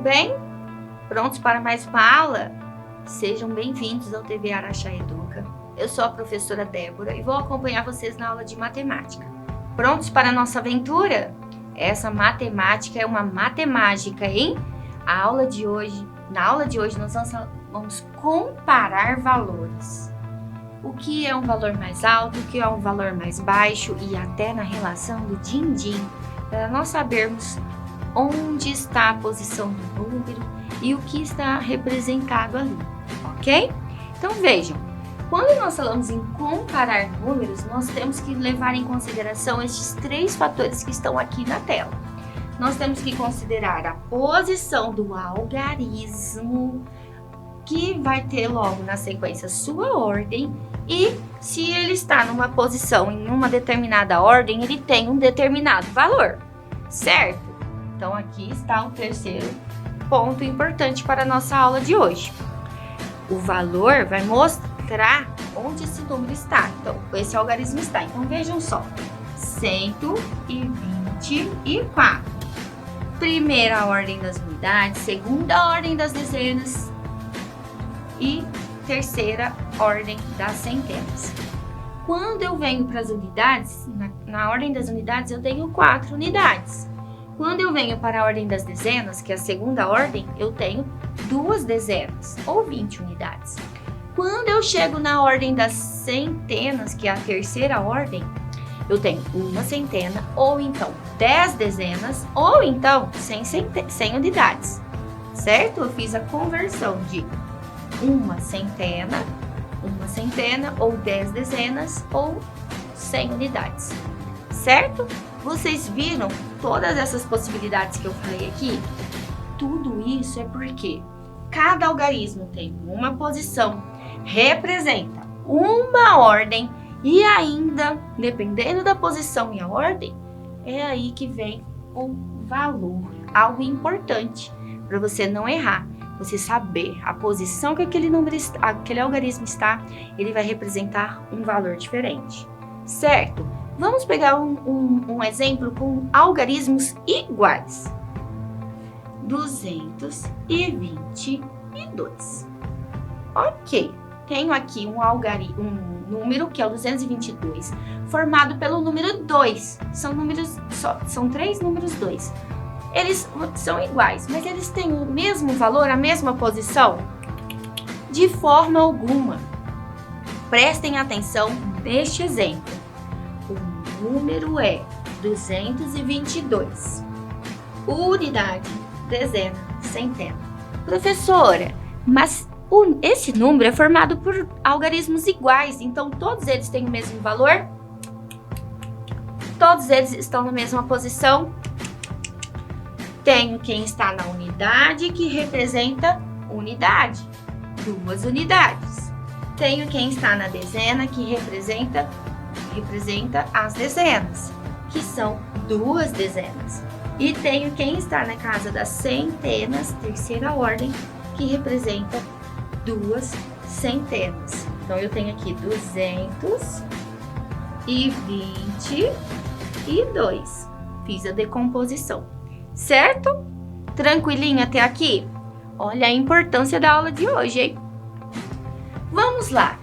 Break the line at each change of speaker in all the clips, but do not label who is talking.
bem? Prontos para mais uma aula? Sejam bem-vindos ao TV Araxá Educa. Eu sou a professora Débora e vou acompanhar vocês na aula de matemática. Prontos para a nossa aventura? Essa matemática é uma matemática, hein? Na aula de hoje nós vamos comparar valores. O que é um valor mais alto, o que é um valor mais baixo e até na relação do din-din, para nós sabermos onde está a posição do número e o que está representado ali, ok? Então vejam, quando nós falamos em comparar números, nós temos que levar em consideração estes três fatores que estão aqui na tela. Nós temos que considerar a posição do algarismo, que vai ter logo na sequência sua ordem, e se ele está numa posição em uma determinada ordem, ele tem um determinado valor, certo? Então aqui está o terceiro ponto importante para a nossa aula de hoje. O valor vai mostrar onde esse número está, então esse algarismo está. Então vejam só, 124. Primeira ordem das unidades, segunda ordem das dezenas e terceira ordem das centenas. Quando eu venho para as unidades, na ordem das unidades eu tenho 4 unidades. Quando eu venho para a ordem das dezenas, que é a segunda ordem, eu tenho 2 dezenas, ou 20 unidades. Quando eu chego na ordem das centenas, que é a terceira ordem, eu tenho 1 centena, ou então 10 dezenas, ou então 100 unidades, certo? Eu fiz a conversão de 1 centena, ou 10 dezenas, ou 100 unidades, certo? Vocês viram todas essas possibilidades que eu falei aqui? Tudo isso é porque cada algarismo tem uma posição, representa uma ordem e ainda, dependendo da posição e a ordem, é aí que vem o valor, algo importante para você não errar. Você saber a posição que aquele algarismo está, ele vai representar um valor diferente, certo? Vamos pegar um exemplo com algarismos iguais. 222. Ok, tenho aqui um número que é o 222, formado pelo número 2. São 3 números 2. Eles são iguais, mas eles têm o mesmo valor, a mesma posição? De forma alguma. Prestem atenção neste exemplo. O número é 222. Unidade, dezena, centena. Professora, mas esse número é formado por algarismos iguais, então todos eles têm o mesmo valor? Todos eles estão na mesma posição? Tenho quem está na unidade, que representa unidade, 2 unidades. Tenho quem está na dezena, que representa as dezenas, que são 2 dezenas. E tenho quem está na casa das centenas, terceira ordem, que representa 2 centenas. Então eu tenho aqui 222. Fiz a decomposição. Certo? Tranquilinho até aqui? Olha a importância da aula de hoje, hein? Vamos lá.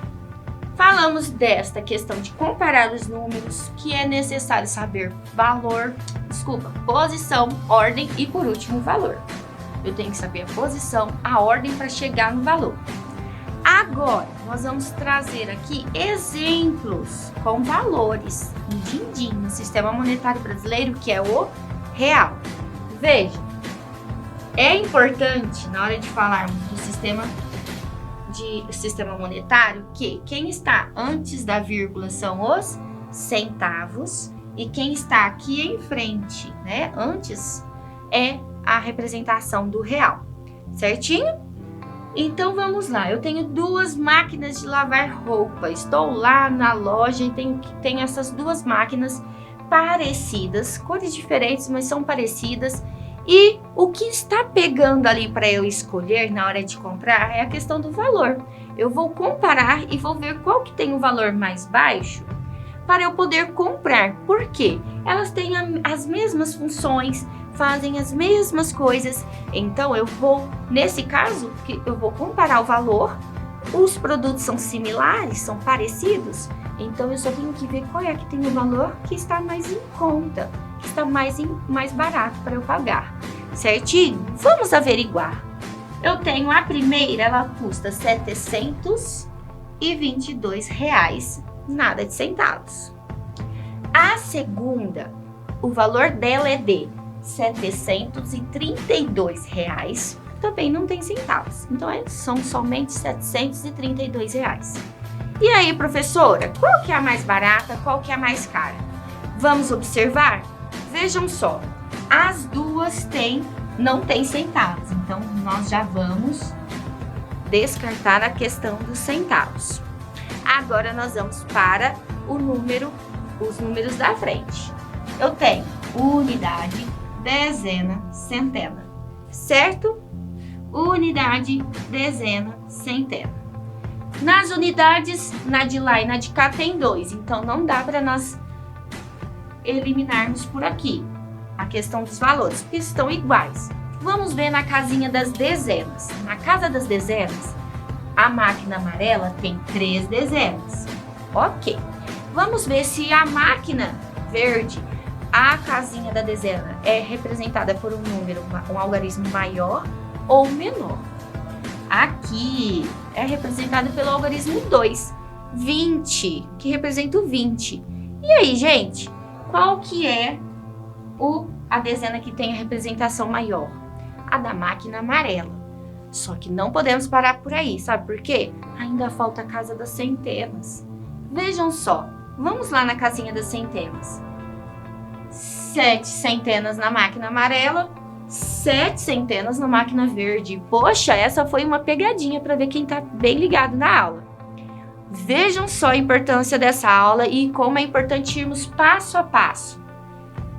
Falamos desta questão de comparar os números, que é necessário saber posição, ordem e, por último, valor. Eu tenho que saber a posição, a ordem para chegar no valor. Agora, nós vamos trazer aqui exemplos com valores no din-din, no sistema monetário brasileiro, que é o real. Veja, é importante na hora de falarmos do sistema monetário que quem está antes da vírgula são os centavos e quem está aqui em frente, né, antes, é a representação do real, certinho? Então vamos lá, eu tenho 2 máquinas de lavar roupa, estou lá na loja e tenho essas 2 máquinas parecidas, cores diferentes, mas são parecidas. E o que está pegando ali para eu escolher na hora de comprar é a questão do valor. Eu vou comparar e vou ver qual que tem o valor mais baixo para eu poder comprar. Por quê? Elas têm as mesmas funções, fazem as mesmas coisas. Então, nesse caso, eu vou comparar o valor. Os produtos são similares, são parecidos. Então, eu só tenho que ver qual é que tem o valor que está mais em conta, que está mais barato para eu pagar. Certinho? Vamos averiguar. Eu tenho a primeira, ela custa R$722, nada de centavos. A segunda, o valor dela é de R$732, também não tem centavos. Então, são somente R$732. E aí, professora, qual que é a mais barata, qual que é a mais cara? Vamos observar? Vejam só, as duas não tem centavos. Então, nós já vamos descartar a questão dos centavos. Agora, nós vamos para os números da frente. Eu tenho unidade, dezena, centena, certo? Unidade, dezena, centena. Nas unidades, na de lá e na de cá tem 2, então não dá para nós eliminarmos por aqui a questão dos valores, porque estão iguais. Vamos ver na casinha das dezenas. Na casa das dezenas, a máquina amarela tem 3 dezenas. Ok. Vamos ver se a máquina verde, a casinha da dezena, é representada por um número, um algarismo maior ou menor. Aqui é representado pelo algarismo 2, 20, que representa o 20. E aí, gente, qual que é a dezena que tem a representação maior? A da máquina amarela. Só que não podemos parar por aí, sabe por quê? Ainda falta a casa das centenas. Vejam só, vamos lá na casinha das centenas. 7 centenas na máquina amarela, 7 centenas na máquina verde. Poxa, essa foi uma pegadinha para ver quem está bem ligado na aula. Vejam só a importância dessa aula e como é importante irmos passo a passo.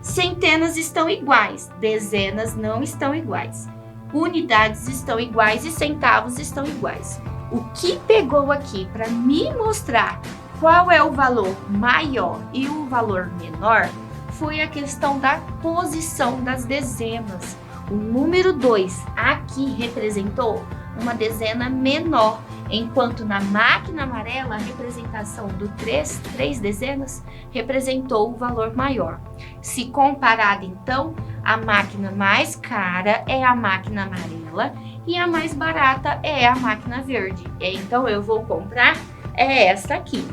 Centenas estão iguais, dezenas não estão iguais. Unidades estão iguais e centavos estão iguais. O que pegou aqui para me mostrar qual é o valor maior e o valor menor foi a questão da posição das dezenas. O número 2 aqui representou uma dezena menor, enquanto na máquina amarela a representação do 3 dezenas representou o valor maior. Se comparado, então, a máquina mais cara é a máquina amarela e a mais barata é a máquina verde. Então, eu vou comprar essa aqui,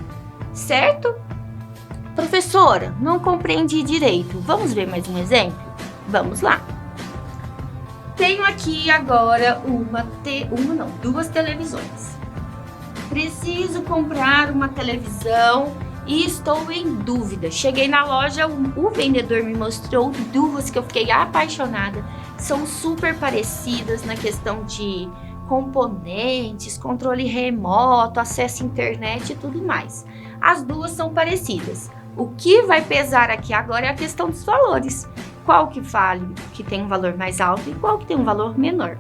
certo? Professora, não compreendi direito. Vamos ver mais um exemplo? Vamos lá. Tenho aqui agora duas televisões. Preciso comprar uma televisão e estou em dúvida. Cheguei na loja, o vendedor me mostrou duas que eu fiquei apaixonada. São super parecidas na questão de componentes, controle remoto, acesso à internet e tudo mais. As duas são parecidas. O que vai pesar aqui agora é a questão dos valores. Qual que tem um valor mais alto e qual que tem um valor menor.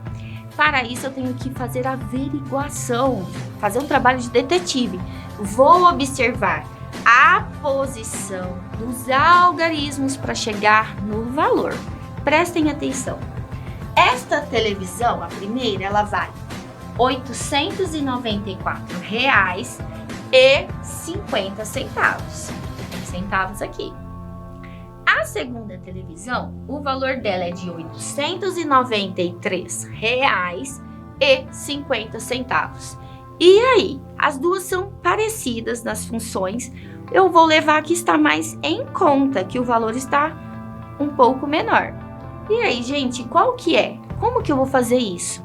Para isso, eu tenho que fazer a averiguação, fazer um trabalho de detetive. Vou observar a posição dos algarismos para chegar no valor. Prestem atenção. Esta televisão, a primeira, ela vale R$ 894,50. Centavos aqui. A segunda televisão, o valor dela é de R$ 893,50. E aí, as duas são parecidas nas funções. Eu vou levar que está mais em conta, que o valor está um pouco menor. E aí, gente, qual que é? Como que eu vou fazer isso?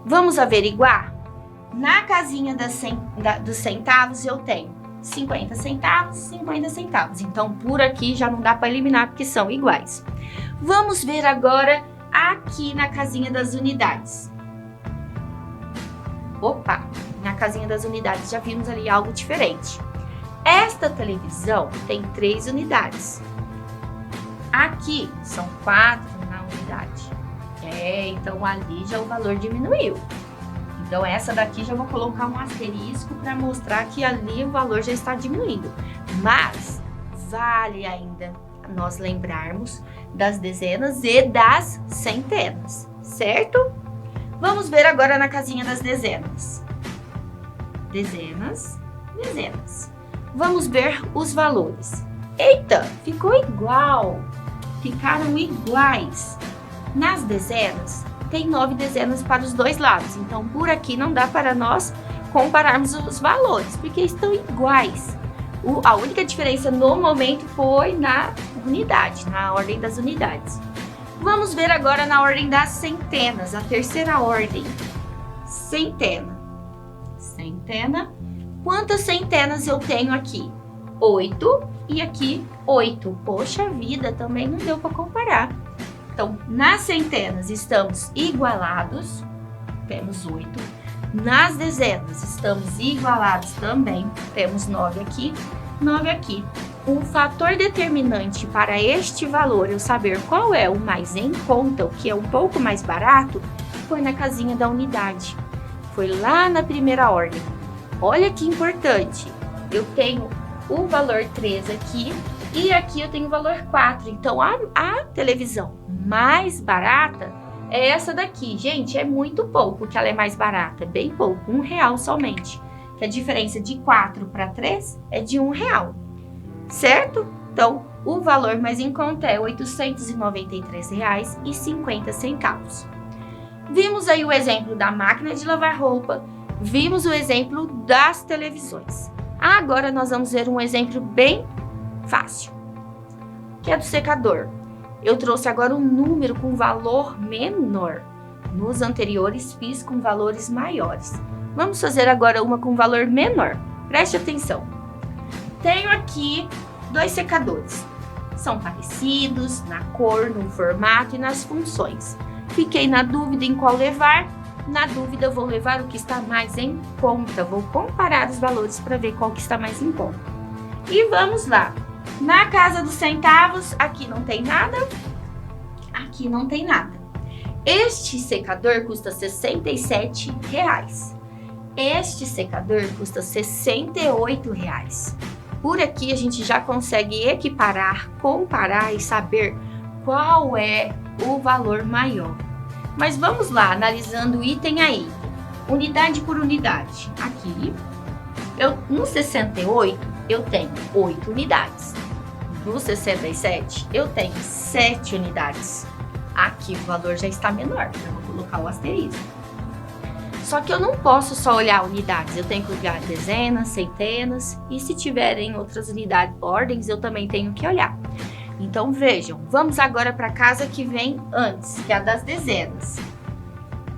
Vamos averiguar? Na casinha dos centavos eu tenho 50 centavos, 50 centavos. Então, por aqui já não dá para eliminar porque são iguais. Vamos ver agora aqui na casinha das unidades. Opa, na casinha das unidades já vimos ali algo diferente. Esta televisão tem 3 unidades. Aqui são 4 na unidade. Então ali já o valor diminuiu. Então, essa daqui já vou colocar um asterisco para mostrar que ali o valor já está diminuindo. Mas, vale ainda nós lembrarmos das dezenas e das centenas, certo? Vamos ver agora na casinha das dezenas. Dezenas, dezenas. Vamos ver os valores. Eita, ficou igual. Ficaram iguais. Nas dezenas, tem 9 dezenas para os dois lados. Então, por aqui não dá para nós compararmos os valores, porque estão iguais. A única diferença no momento foi na unidade, na ordem das unidades. Vamos ver agora na ordem das centenas, a terceira ordem. Centena. Centena. Quantas centenas eu tenho aqui? 8 e aqui 8. Poxa vida, também não deu para comparar. Então, nas centenas estamos igualados, temos 8. Nas dezenas estamos igualados também, temos 9 aqui, 9 aqui. O fator determinante para este valor, eu saber qual é o mais em conta, o que é um pouco mais barato, foi na casinha da unidade. Foi lá na primeira ordem. Olha que importante, eu tenho o valor 3 aqui e aqui eu tenho o valor 4. Então, a televisão mais barata é essa daqui. Gente, é muito pouco que ela é mais barata, é bem pouco, R$1 somente. Que a diferença de 4 para 3 é de R$1, certo? Então, o valor mais em conta é R$ 893,50. Vimos aí o exemplo da máquina de lavar roupa, vimos o exemplo das televisões. Agora nós vamos ver um exemplo bem fácil, que é do secador. Eu trouxe agora um número com valor menor. Nos anteriores fiz com valores maiores. Vamos fazer agora uma com valor menor. Preste atenção. Tenho aqui 2 secadores. São parecidos na cor, no formato e nas funções. Fiquei na dúvida em qual levar. Na dúvida, vou levar o que está mais em conta. Vou comparar os valores para ver qual que está mais em conta. E vamos lá. Na casa dos centavos, aqui não tem nada. Aqui não tem nada. Este secador custa R$67. Este secador custa R$68. Por aqui a gente já consegue equiparar, comparar e saber qual é o valor maior. Mas vamos lá, analisando item a item, unidade por unidade. Aqui, no 68, eu tenho 8 unidades. No 67, eu tenho 7 unidades. Aqui o valor já está menor, eu vou colocar o asterisco. Só que eu não posso só olhar unidades, eu tenho que olhar dezenas, centenas, e se tiverem outras unidades, ordens, eu também tenho que olhar. Então vejam, vamos agora para a casa que vem antes, que é a das dezenas.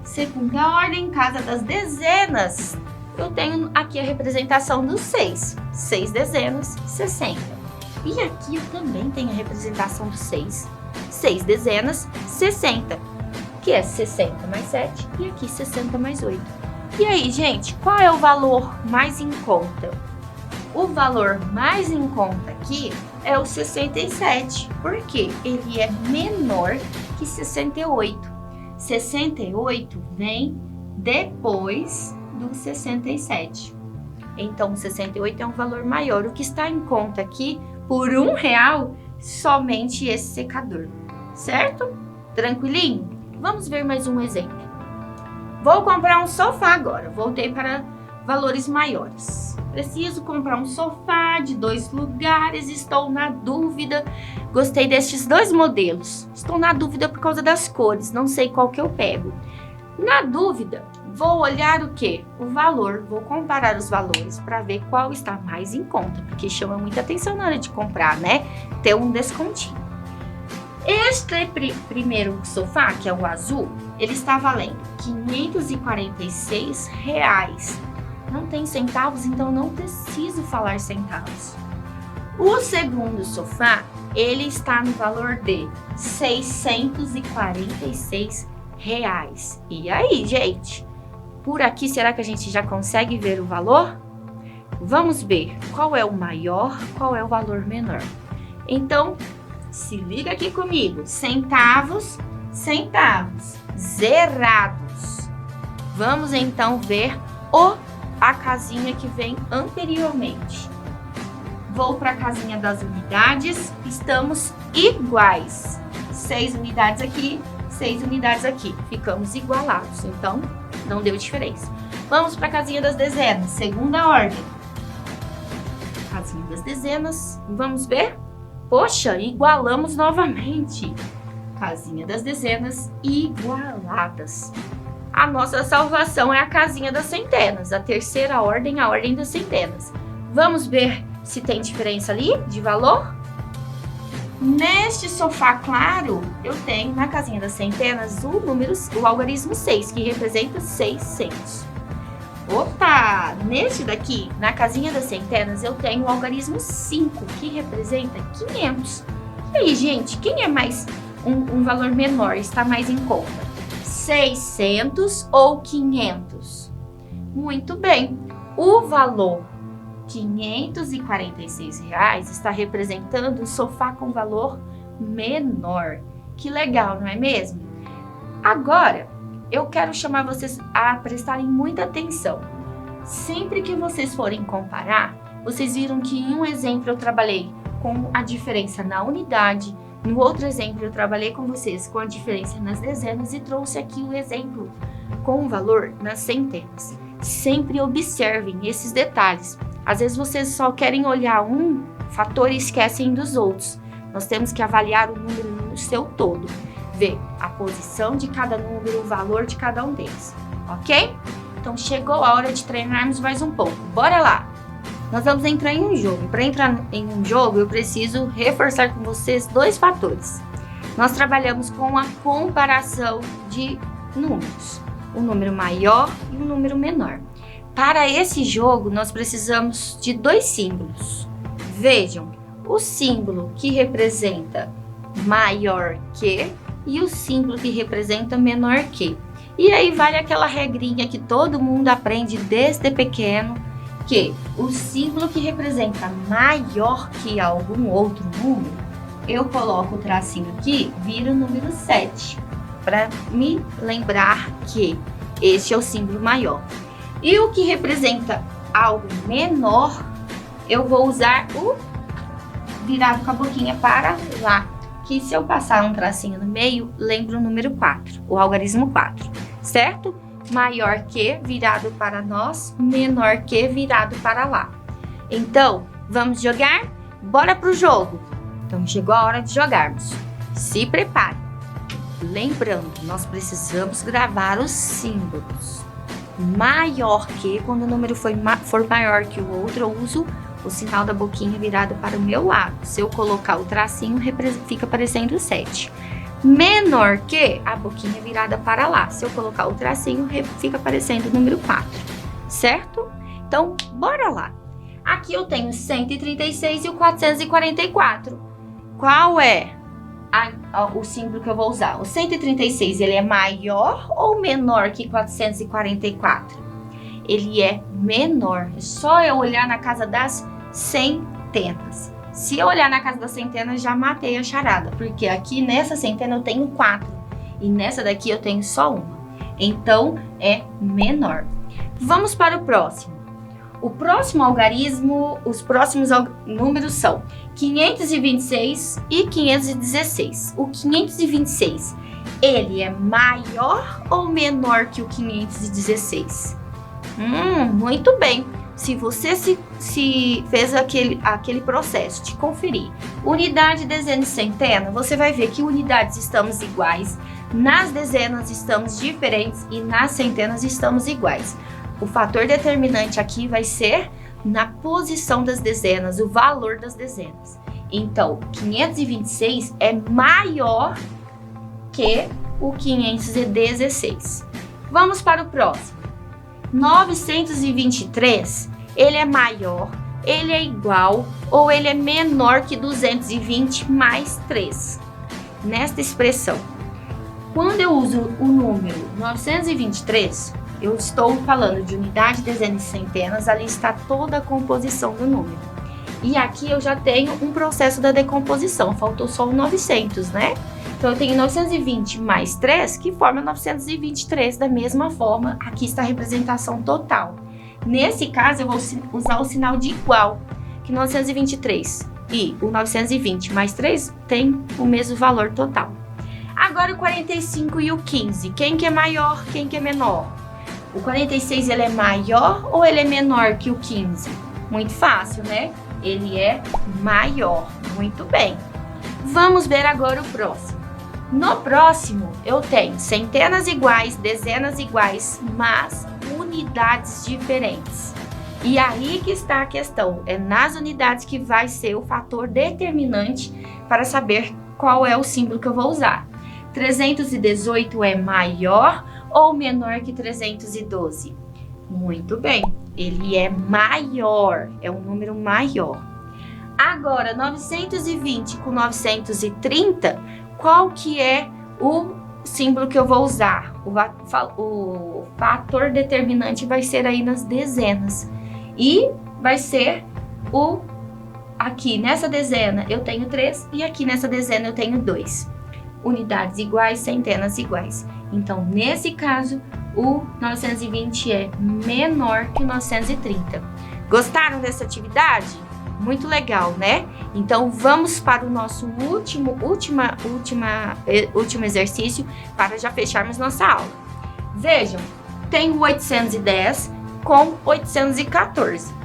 Segunda ordem, casa das dezenas. Eu tenho aqui a representação dos 6. 6 dezenas, 60. E aqui eu também tenho a representação dos 6. 6 dezenas, 60. Que é 60 mais 7 e aqui 60 mais 8. E aí, gente, qual é o valor mais em conta? O valor mais em conta aqui é o 67, porque ele é menor que 68. 68 vem depois do 67. Então, 68 é um valor maior. O que está em conta aqui, por R$1, somente esse secador, certo? Tranquilinho? Vamos ver mais um exemplo. Vou comprar um sofá agora. Voltei para valores maiores. Preciso comprar um sofá de 2 lugares, estou na dúvida. Gostei destes 2 modelos. Estou na dúvida por causa das cores, não sei qual que eu pego. Na dúvida, vou olhar o quê? O valor, vou comparar os valores para ver qual está mais em conta, porque chama muita atenção na hora de comprar, né? Ter um descontinho. Este primeiro sofá, que é o azul, ele está valendo R$546. Não tem centavos, então não preciso falar centavos. O segundo sofá, ele está no valor de R$646. E aí, gente? Por aqui, será que a gente já consegue ver o valor? Vamos ver qual é o maior, qual é o valor menor. Então, se liga aqui comigo. Centavos, centavos, zerados. Vamos então ver a casinha que vem anteriormente. Vou para a casinha das unidades, estamos iguais. 6 unidades aqui, 6 unidades aqui, ficamos igualados, então não deu diferença. Vamos para a casinha das dezenas, segunda ordem. Casinha das dezenas, vamos ver? Poxa, igualamos novamente. Casinha das dezenas, igualadas. A nossa salvação é a casinha das centenas, a terceira ordem, a ordem das centenas. Vamos ver se tem diferença ali de valor? Neste sofá claro, eu tenho na casinha das centenas o algarismo 6, que representa 600. Opa! Neste daqui, na casinha das centenas, eu tenho o algarismo 5, que representa 500. E aí, gente, quem é mais um valor menor, está mais em conta? 600 ou 500? Muito bem. O valor R$546 está representando um sofá com valor menor. Que legal, não é mesmo? Agora, eu quero chamar vocês a prestarem muita atenção. Sempre que vocês forem comparar, vocês viram que em um exemplo eu trabalhei com a diferença na unidade, no outro exemplo eu trabalhei com vocês com a diferença nas dezenas e trouxe aqui o exemplo com o valor nas centenas. Sempre observem esses detalhes. Às vezes vocês só querem olhar um fator e esquecem dos outros. Nós temos que avaliar o número no seu todo, ver a posição de cada número, o valor de cada um deles, ok? Então chegou a hora de treinarmos mais um pouco. Bora lá! Nós vamos entrar em um jogo. Para entrar em um jogo, eu preciso reforçar com vocês 2 fatores. Nós trabalhamos com a comparação de números, um número maior e um número menor. Para esse jogo, nós precisamos de 2 símbolos. Vejam, o símbolo que representa maior que e o símbolo que representa menor que. E aí vale aquela regrinha que todo mundo aprende desde pequeno, que o símbolo que representa maior que algum outro número, eu coloco o tracinho aqui, vira o número 7, para me lembrar que este é o símbolo maior. E o que representa algo menor, eu vou usar o virado com a boquinha para lá, que se eu passar um tracinho no meio, lembra o número 4, o algarismo 4, certo? Maior que virado para nós, menor que virado para lá. Então, vamos jogar? Bora pro jogo! Então, chegou a hora de jogarmos. Se prepare. Lembrando, nós precisamos gravar os símbolos. Maior que, quando o número for maior que o outro, eu uso o sinal da boquinha virado para o meu lado. Se eu colocar o tracinho, fica parecendo 7. Menor que, a boquinha virada para lá. Se eu colocar o tracinho, fica aparecendo o número 4, certo? Então, bora lá. Aqui eu tenho o 136 e o 444. Qual é o símbolo que eu vou usar? O 136, ele é maior ou menor que 444? Ele é menor. É só eu olhar na casa das centenas. Se eu olhar na casa das centenas, já matei a charada, porque aqui nessa centena eu tenho 4 e nessa daqui eu tenho só uma. Então, é menor. Vamos para o próximo. O próximo algarismo, os próximos números são 526 e 516. O 526, ele é maior ou menor que o 516? Muito bem. Se você se fez aquele processo de conferir unidade, dezena e centena, você vai ver que unidades estamos iguais, nas dezenas estamos diferentes e nas centenas estamos iguais. O fator determinante aqui vai ser na posição das dezenas, o valor das dezenas. Então, 526 é maior que o 516. Vamos para o próximo. 923, ele é maior, ele é igual ou ele é menor que 220 mais 3. Nesta expressão, quando eu uso o número 923, eu estou falando de unidade, dezena e centenas, ali está toda a composição do número. E aqui eu já tenho um processo da decomposição, faltou só o 900, né? Então, eu tenho 920 mais 3, que forma 923. Da mesma forma, aqui está a representação total. Nesse caso, eu vou usar o sinal de igual, que 923 e o 920 mais 3 tem o mesmo valor total. Agora o 45 e o 15, quem que é maior, quem que é menor? O 46 ele é maior ou ele é menor que o 15? Muito fácil, né? Ele é maior. Muito bem. Vamos ver agora o próximo. No próximo, eu tenho centenas iguais, dezenas iguais, mas unidades diferentes. E aí que está a questão. É nas unidades que vai ser o fator determinante para saber qual é o símbolo que eu vou usar. 318 é maior ou menor que 312? Muito bem, ele é maior, é um número maior. Agora, 920 com 930, qual que é o símbolo que eu vou usar? O fator determinante vai ser aí nas dezenas. E vai ser aqui nessa dezena eu tenho 3 e aqui nessa dezena eu tenho 2. Unidades iguais, centenas iguais. Então, nesse caso, o 920 é menor que o 930. Gostaram dessa atividade? Muito legal, né? Então, vamos para o nosso último exercício para já fecharmos nossa aula. Vejam, tem o 810 com 814.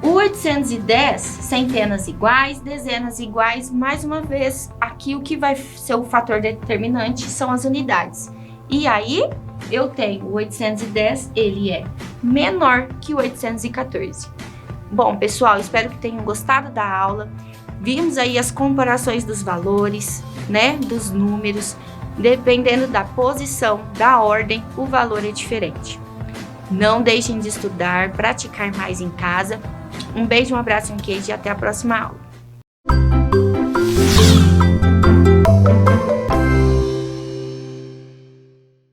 O 810, centenas iguais, dezenas iguais, mais uma vez, aqui o que vai ser o fator determinante são as unidades. E aí, eu tenho o 810, ele é menor que o 814. Bom, pessoal, espero que tenham gostado da aula. Vimos aí as comparações dos valores, né, dos números. Dependendo da posição, da ordem, o valor é diferente. Não deixem de estudar, praticar mais em casa. Um beijo, um abraço, um queijo e até a próxima aula.